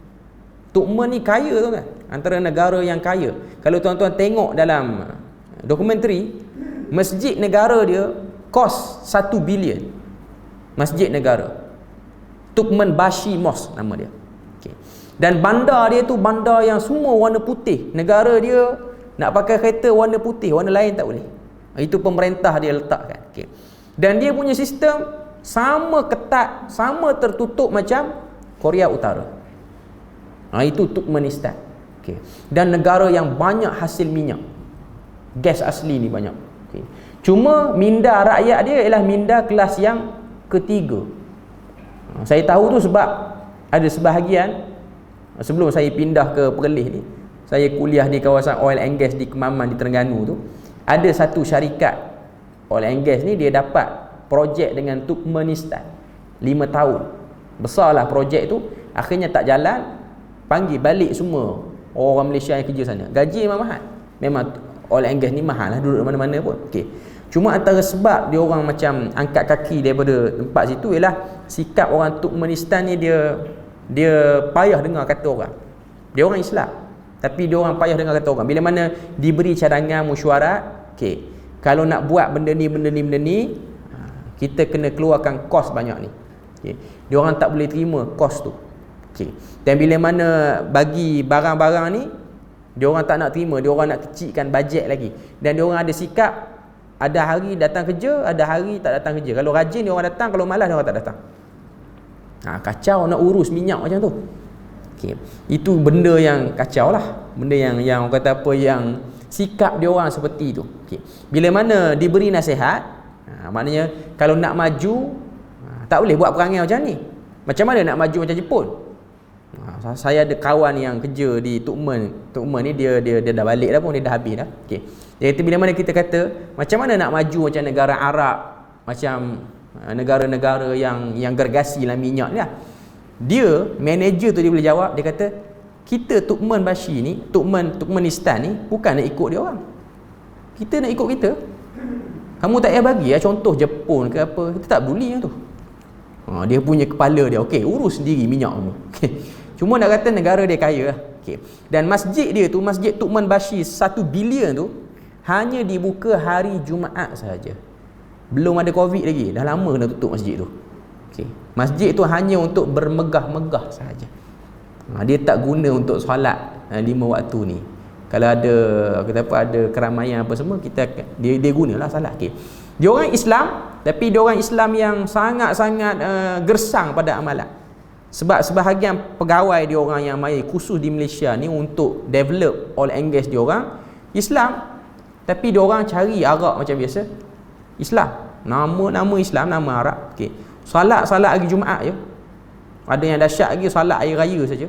Turkmen ni kaya tu kan, antara negara yang kaya. Kalau tuan-tuan tengok dalam dokumentari, masjid negara dia kos 1 bilion. Masjid negara Turkmenbashi Mosque nama dia. Dan bandar dia tu bandar yang semua warna putih. Negara dia nak pakai kereta warna putih, warna lain tak boleh. Itu pemerintah dia letakkan. Dan dia punya sistem sama ketat, sama tertutup macam Korea Utara. Itu Turkmenistan. Dan negara yang banyak hasil minyak, gas asli ni banyak. Cuma minda rakyat dia ialah minda kelas yang ketiga. Saya tahu tu sebab ada sebahagian, sebelum saya pindah ke Perlis ni, saya kuliah di kawasan oil and gas di Kemaman di Terengganu tu, ada satu syarikat oil and gas ni dia dapat projek dengan Turkmenistan 5 tahun. Besarlah projek tu, akhirnya tak jalan, panggil balik semua orang Malaysia yang kerja sana. Gaji memang mahal. Memang oil and gas ni mahal lah, duduk mana-mana pun. Cuma antara sebab dia orang macam angkat kaki daripada tempat situ ialah sikap orang Turkmenistan ni, dia payah dengar kata orang. Dia orang Islam, tapi dia orang payah dengar kata orang. Bila mana diberi cadangan mesyuarat, kalau nak buat benda ni, kita kena keluarkan kos banyak ni. Dia orang tak boleh terima kos tu. Dan bila mana bagi barang-barang ni, dia orang tak nak terima, dia orang nak kecilkan bajet lagi. Dan dia orang ada sikap, ada hari datang kerja, ada hari tak datang kerja. Kalau rajin dia orang datang, kalau malas dia orang tak datang. Kacau nak urus minyak macam tu. Itu benda yang kacau lah. Benda yang orang kata apa, yang sikap dia orang seperti itu. Bila mana diberi nasihat, maknanya kalau nak maju, tak boleh buat perangai macam ni. Macam mana nak maju macam Jepun? Saya ada kawan yang kerja di Turkmen ni, dia dah balik dah pun, dia dah habis dah. Jadi bila mana kita kata macam mana nak maju macam negara Arab, macam negara-negara yang gergasi lah minyak ni lah, dia manager tu dia boleh jawab, dia kata kita Turkmenbashi ni, Turkmenistan ni bukan nak ikut dia orang, kita nak ikut kita. Kamu tak payah bagi contoh Jepun ke apa, kita tak peduli yang tu. Dia punya kepala dia, okey, urus sendiri minyak kamu. Cuma nak kata negara dia kaya lah. Okay. Dan masjid dia tu, Masjid Tu'man Bashir 1 bilion tu hanya dibuka hari Jumaat sahaja. Belum ada Covid lagi, dah lama dah tutup masjid tu. Okay. Masjid tu hanya untuk bermegah-megah sahaja. Dia tak guna untuk solat 5 waktu ni. Kalau ada kata apa, ada keramaian apa semua, dia gunalah salat. Okay. Dia orang Islam, tapi dia orang Islam yang sangat-sangat gersang pada amalan. Sebab sebahagian pegawai dia orang yang mai khusus di Malaysia ni untuk develop all engage dia orang Islam, tapi dia orang cari Arab macam biasa. Islam, nama Islam, nama Arab. Okey. Solat hari Jumaat je. Ada yang dahsyat lagi, solat hari raya saja.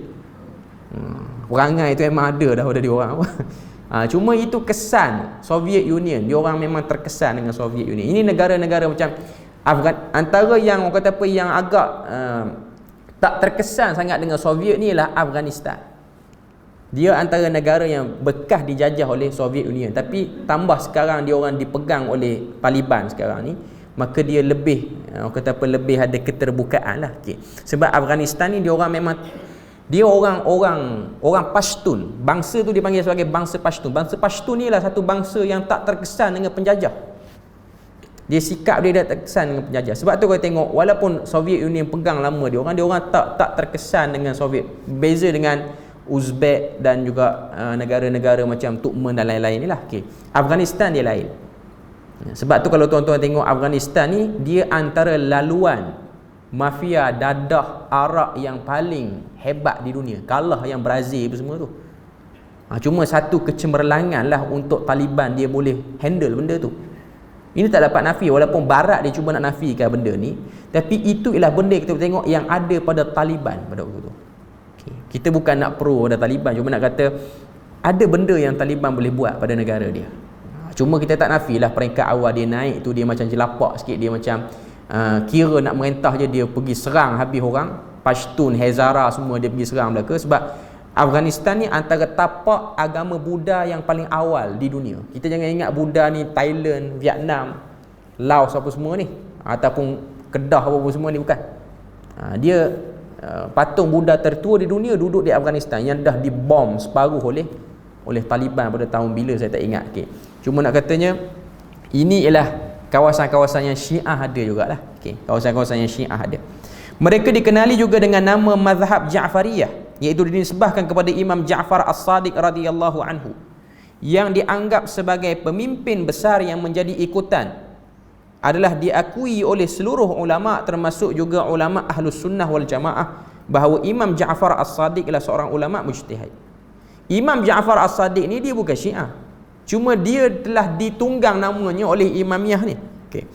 Perangai itu memang ada dah pada dia orang. Cuma itu kesan Soviet Union. Dia orang memang terkesan dengan Soviet Union. Ini negara-negara macam antara yang orang kata apa, yang agak tak terkesan sangat dengan Soviet ni ialah Afghanistan. Dia antara negara yang bekas dijajah oleh Soviet Union, tapi tambah sekarang dia orang dipegang oleh Taliban sekarang ni, maka dia lebih orang kata apa, lebih ada keterbukaan lah. Okay. Sebab Afghanistan ni dia orang memang dia orang Pashtun. Bangsa tu dipanggil sebagai bangsa Pashtun. Bangsa Pashtun ni lah satu bangsa yang tak terkesan dengan penjajah. Dia sikap dia tak terkesan dengan penjajah. Sebab tu kalau tengok, walaupun Soviet Union pegang lama dia orang tak terkesan dengan Soviet. Beza dengan Uzbek dan juga negara-negara macam Turkmen dan lain-lain ni lah. Okay. Afghanistan dia lain. Sebab tu kalau tuan-tuan tengok Afghanistan ni, dia antara laluan mafia dadah Arab yang paling hebat di dunia. Kalah yang Brazil apa semua tu. Cuma satu kecemerlangan lah untuk Taliban dia boleh handle benda tu. Ini tak dapat nafi, walaupun Barat dia cuba nak nafikan benda ni, tapi itu ialah benda kita tengok yang ada pada Taliban pada waktu tu. Okay. Kita bukan nak pro pada Taliban, cuma nak kata ada benda yang Taliban boleh buat pada negara dia. Cuma kita tak nafilah peringkat awal dia naik tu dia macam jelapak sikit, dia macam kira nak merentah je, dia pergi serang habis orang Pashtun, Hazara semua dia pergi serang mereka. Sebab Afghanistan ni antara tapak agama Buddha yang paling awal di dunia. Kita jangan ingat Buddha ni Thailand, Vietnam, Laos apa semua ni, ataupun Kedah apa semua ni, bukan. Dia patung Buddha tertua di dunia duduk di Afghanistan yang dah dibom separuh oleh Taliban pada tahun bila saya tak ingat. Okay. Cuma nak katanya ini ialah kawasan-kawasan yang Syiah ada jugalah. Okay. Kawasan-kawasan yang Syiah ada. Mereka dikenali juga dengan nama mazhab Ja'fariyah, iaitu dinisbahkan kepada Imam Ja'far As-Sadiq radhiyallahu anhu, yang dianggap sebagai pemimpin besar yang menjadi ikutan, adalah diakui oleh seluruh ulama termasuk juga ulama Ahlus Sunnah wal Jamaah bahawa Imam Ja'far As-Sadiq adalah seorang ulama mujtahid. Imam Ja'far As-Sadiq ni dia bukan Syiah. Cuma dia telah ditunggang namanya oleh Imamiyah ni. Okay.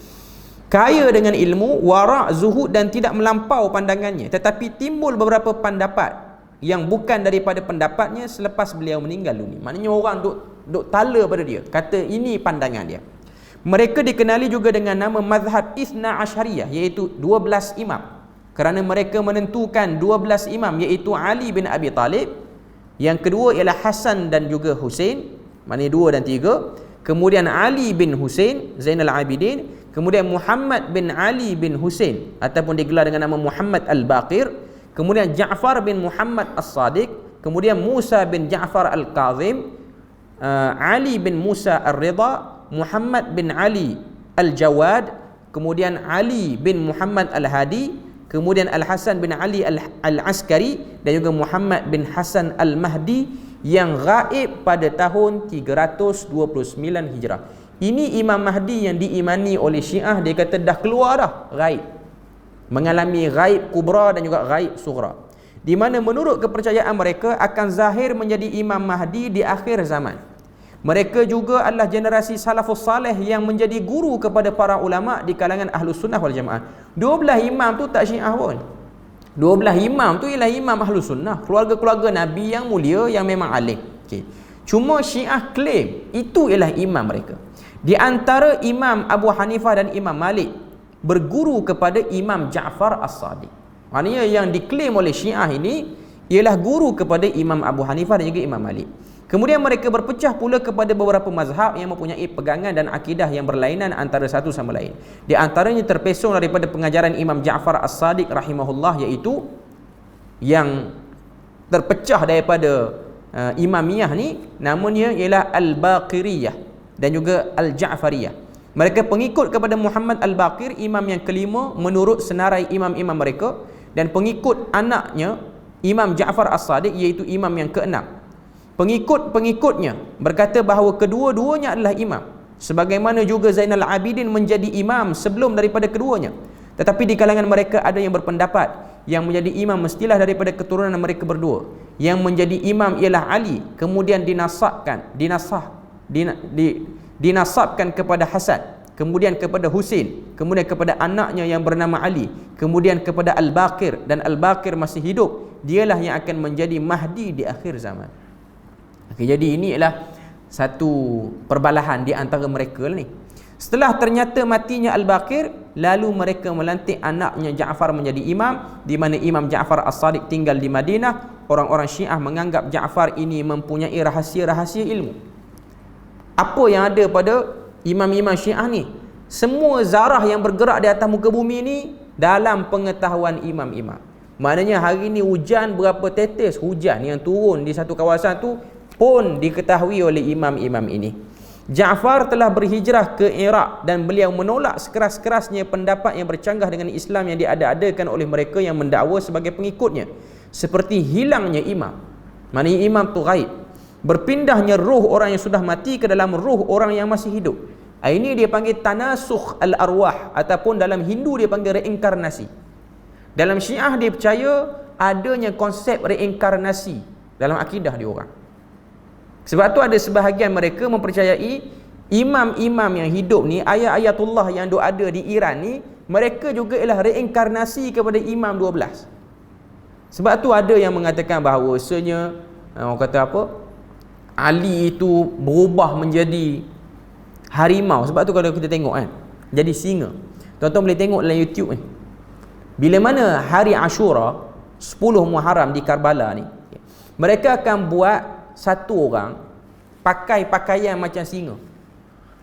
Kaya dengan ilmu, wara', zuhud dan tidak melampau pandangannya, tetapi timbul beberapa pendapat yang bukan daripada pendapatnya selepas beliau meninggal dunia. Maknanya orang duk tala pada dia, kata ini pandangan dia. Mereka dikenali juga dengan nama mazhab Ithna Ashariyah, iaitu 12 imam, kerana mereka menentukan 12 imam, iaitu Ali bin Abi Talib, yang kedua ialah Hasan dan juga Husain, maknanya 2 dan 3, kemudian Ali bin Husain Zainal Abidin, kemudian Muhammad bin Ali bin Husain ataupun digelar dengan nama Muhammad Al-Baqir, kemudian Ja'far bin Muhammad As-Sadiq, kemudian Musa bin Ja'far Al-Kazim, Ali bin Musa Ar-Ridha, Muhammad bin Ali Al-Jawad, kemudian Ali bin Muhammad Al-Hadi, kemudian Al-Hasan bin Ali Al-Askari, dan juga Muhammad bin Hasan Al-Mahdi yang gaib pada tahun 329 Hijrah. Ini Imam Mahdi yang diimani oleh Syiah, dia kata dah keluar dah gaib, mengalami gaib kubra dan juga gaib sughra, di mana menurut kepercayaan mereka akan zahir menjadi Imam Mahdi di akhir zaman. Mereka juga adalah generasi salafus saleh yang menjadi guru kepada para ulama di kalangan Ahlus Sunnah wal Jamaah. 12 imam tu tak Syiah pun. 12 imam tu ialah imam Ahlus Sunnah, keluarga-keluarga Nabi yang mulia yang memang alim. Okay. Cuma Syiah claim itu ialah imam mereka. Di antara Imam Abu Hanifah dan Imam Malik berguru kepada Imam Ja'far As-Sadiq. Maknanya yang diklaim oleh Syiah ini ialah guru kepada Imam Abu Hanifah dan juga Imam Malik. Kemudian mereka berpecah pula kepada beberapa mazhab yang mempunyai pegangan dan akidah yang berlainan antara satu sama lain. Di antaranya terpesong daripada pengajaran Imam Ja'far As-Sadiq rahimahullah, iaitu yang terpecah daripada Imamiyah ni namanya ialah Al-Baqiriyah dan juga Al-Ja'fariyah. Mereka pengikut kepada Muhammad Al-Baqir, imam yang kelima menurut senarai imam-imam mereka, dan pengikut anaknya Imam Ja'far As-Sadiq iaitu imam yang keenam. Pengikut-pengikutnya berkata bahawa kedua-duanya adalah imam, sebagaimana juga Zainal Abidin menjadi imam sebelum daripada keduanya. Tetapi di kalangan mereka ada yang berpendapat yang menjadi imam mestilah daripada keturunan mereka berdua. Yang menjadi imam ialah Ali, kemudian dinasabkan kepada Hasan, kemudian kepada Husain, kemudian kepada anaknya yang bernama Ali, kemudian kepada Al-Baqir, dan Al-Baqir masih hidup, dialah yang akan menjadi Mahdi di akhir zaman. Jadi ini ialah satu perbalahan di antara mereka ni. Setelah ternyata matinya Al-Baqir, lalu mereka melantik anaknya Ja'far menjadi imam, di mana Imam Ja'far As-Sadiq tinggal di Madinah. Orang-orang Syiah menganggap Ja'far ini mempunyai rahsia-rahsia ilmu. Apa yang ada pada imam-imam Syiah ni? Semua zarah yang bergerak di atas muka bumi ni dalam pengetahuan imam-imam. Maknanya hari ni hujan berapa tetes hujan yang turun di satu kawasan tu pun diketahui oleh imam-imam ini. Ja'far telah berhijrah ke Iraq dan beliau menolak sekeras-kerasnya pendapat yang bercanggah dengan Islam yang diada-adakan oleh mereka yang mendakwa sebagai pengikutnya, seperti hilangnya imam. Maknanya imam tu gaib, berpindahnya roh orang yang sudah mati ke dalam roh orang yang masih hidup. Ini dia panggil tanasukh al-arwah, ataupun dalam Hindu dia panggil reinkarnasi. Dalam Syiah dia percaya adanya konsep reinkarnasi dalam akidah dia orang. Sebab tu ada sebahagian mereka mempercayai imam-imam yang hidup ni, ayat-ayatullah yang ada di Iran ni, mereka juga ialah reinkarnasi kepada imam 12. Sebab tu ada yang mengatakan bahawasanya orang kata apa, Ali itu berubah menjadi harimau. Sebab tu kalau kita tengok kan, jadi singa. Tuan-tuan boleh tengok dalam YouTube ni, bila mana hari Ashura 10 Muharram di Karbala ni, mereka akan buat satu orang pakai pakaian macam singa.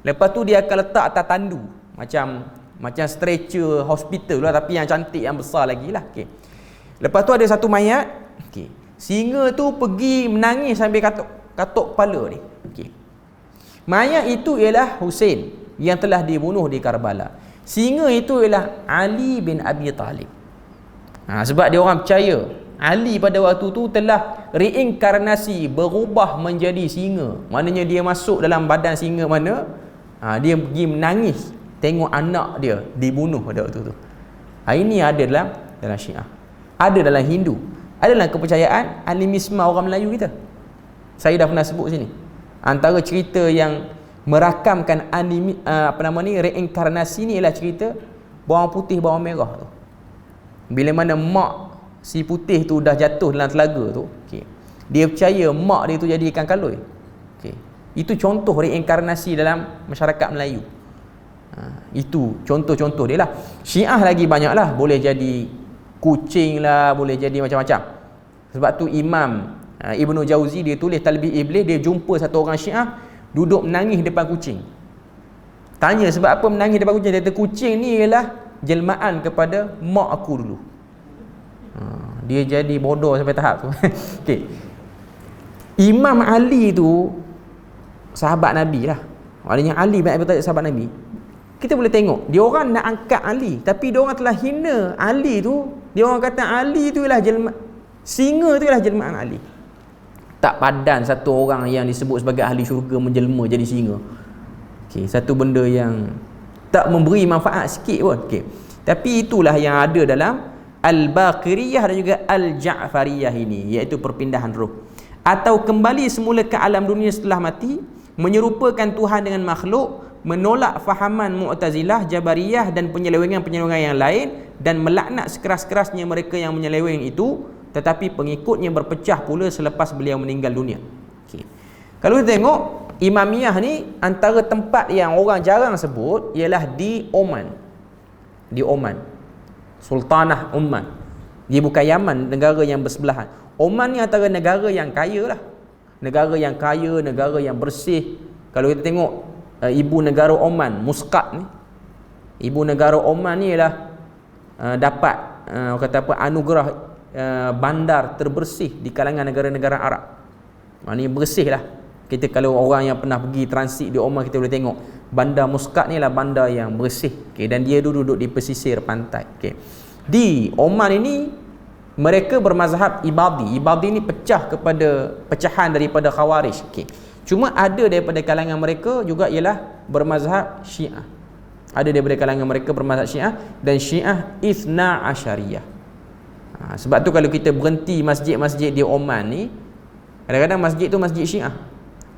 Lepas tu dia akan letak atas tandu macam stretcher hospital lah, tapi yang cantik, yang besar lagi lah. Okay. Lepas tu ada satu mayat. Okay. Singa tu pergi menangis sambil katuk kepala ni. Okay. Mayat itu ialah Husain yang telah dibunuh di Karbala. Singa itu ialah Ali bin Abi Talib. Sebab dia orang percaya Ali pada waktu tu telah reinkarnasi, berubah menjadi singa. Maknanya dia masuk dalam badan singa mana, dia pergi menangis tengok anak dia dibunuh pada waktu tu. Ini ada dalam Syiah, ada dalam Hindu, ada dalam kepercayaan animisme orang Melayu kita. Saya dah pernah sebut sini. Antara cerita yang merakamkan reinkarnasi ni ialah cerita bawang putih bawang merah tu. Bila mana mak si putih tu dah jatuh dalam telaga tu, okay, dia percaya mak dia tu jadi ikan kaloi. Okay. Itu contoh reinkarnasi dalam masyarakat Melayu. Itu contoh-contoh dia lah. Syiah lagi banyak lah. Boleh jadi kucing lah, boleh jadi macam-macam. Sebab tu Imam Ibnu Jauzi dia tulis Talbih Iblis, dia jumpa satu orang Syiah duduk menangis depan kucing. Tanya sebab apa menangis depan kucing. Dia kata kucing ni ialah jelmaan kepada mak aku dulu. Dia jadi bodoh sampai tahap tu. Okay. Imam Ali tu sahabat Nabi lah. Maknanya Ali bin Abi Talib sahabat Nabi. Kita boleh tengok dia orang nak angkat Ali, tapi dia orang telah hina Ali tu. Dia orang kata Ali tu ialah singa tu ialah jelmaan Ali. Tak padan satu orang yang disebut sebagai ahli syurga menjelma jadi singa. Okay. Satu benda yang tak memberi manfaat sikit pun. Okay. Tapi itulah yang ada dalam Al-Baqiriyah dan juga Al-Ja'fariyah ini, iaitu perpindahan roh atau kembali semula ke alam dunia setelah mati, menyerupakan Tuhan dengan makhluk, menolak fahaman Mu'tazilah, Jabariyah dan penyelewengan-penyelewengan yang lain, dan melaknat sekeras-kerasnya mereka yang menyeleweng itu, tetapi pengikutnya berpecah pula selepas beliau meninggal dunia. Okay. Kalau kita tengok Imamiyah ni, antara tempat yang orang jarang sebut ialah di Oman. Di Oman, Sultanah Oman. Dia bukan Yaman, negara yang bersebelahan. Oman ni antara negara yang kaya lah. Negara yang kaya, negara yang bersih. Kalau kita tengok ibu negara Oman, Muscat ni, ibu negara Oman ni ialah dapat kata apa, anugerah bandar terbersih di kalangan negara-negara Arab. Maknanya bersih lah. Kita kalau orang yang pernah pergi transit di Oman, kita boleh tengok bandar Muscat ni lah bandar yang bersih. Okay, dan dia duduk di pesisir pantai. Okay. Di Oman ini mereka bermazhab Ibadi. Ibadi ni pecahan daripada Khawarij. Okay. Cuma ada daripada kalangan mereka juga ialah bermazhab Syiah. Ada daripada kalangan mereka bermazhab Syiah dan Syiah Ithna Asyariyah. Sebab tu kalau kita berhenti masjid-masjid di Oman ni, kadang-kadang masjid tu masjid Syiah.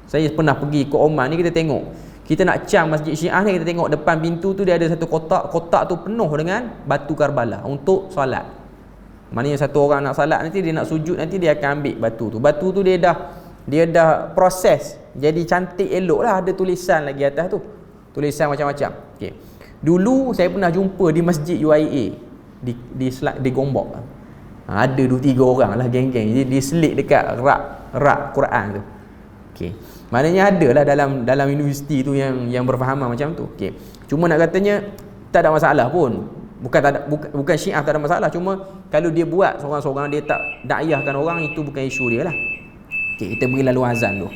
Saya pernah pergi ke Oman ni, kita tengok, kita nak cam masjid Syiah ni, kita tengok depan pintu tu dia ada satu kotak tu penuh dengan batu Karbala untuk solat. Maknanya satu orang nak solat nanti, dia nak sujud nanti, dia akan ambil batu tu dia dah proses jadi cantik elok lah. Ada tulisan lagi atas tu, tulisan macam-macam. Okay. Dulu saya pernah jumpa di masjid UIA di Gombak. Ada 2-3 orang lah geng-geng, jadi diselit dekat rak Quran tu. Okey. Maknanya ada lah dalam universiti tu yang berfahaman macam tu. Okey. Cuma nak katanya tak ada masalah pun. Bukan Syiah tak ada masalah, cuma kalau dia buat seorang-seorang, dia tak dakwahkan orang, itu bukan isu dia lah. Okey, kita beri lalu azan tu.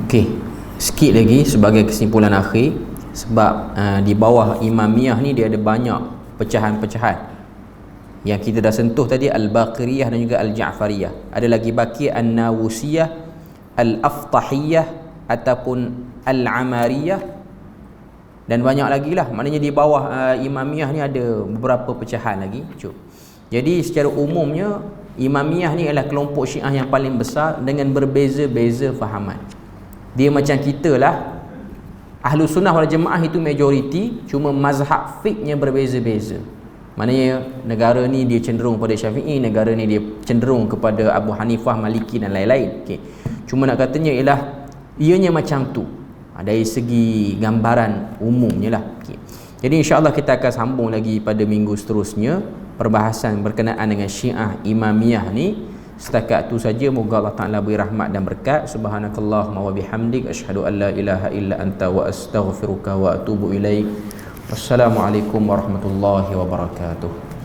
Okey, sikit lagi sebagai kesimpulan akhir, Sebab di bawah Imamiyah ni dia ada banyak pecahan-pecahan. Yang kita dah sentuh tadi Al-Baqiriyah dan juga Al-Ja'fariyah. Ada lagi baki An-Nawusiyah, Al-Aftahiyah ataupun Al-Amariyah, dan banyak lagi lah. Maknanya di bawah Imamiyah ni ada beberapa pecahan lagi. Jadi secara umumnya Imamiyah ni adalah kelompok Syiah yang paling besar dengan berbeza-beza fahaman. Dia macam kita lah, Ahlus Sunnah wal Jamaah itu majoriti, cuma mazhab fiqhnya berbeza-beza. Maknanya negara ni dia cenderung pada Syafi'i, negara ni dia cenderung kepada Abu Hanifah, Maliki dan lain-lain. Okay. Cuma nak katanya ialah ianya macam tu dari segi gambaran umumnya lah. Okay. Jadi insya-Allah kita akan sambung lagi pada minggu seterusnya perbahasan berkenaan dengan Syiah Imamiyah ni. Setakat tu saja, moga Allah Taala beri rahmat dan berkat. Subhanakallahumma wa bihamdik, asyhadu an la ilaha illa anta wa astaghfiruka wa atubu ilaik. Wassalamualaikum warahmatullahi wabarakatuh.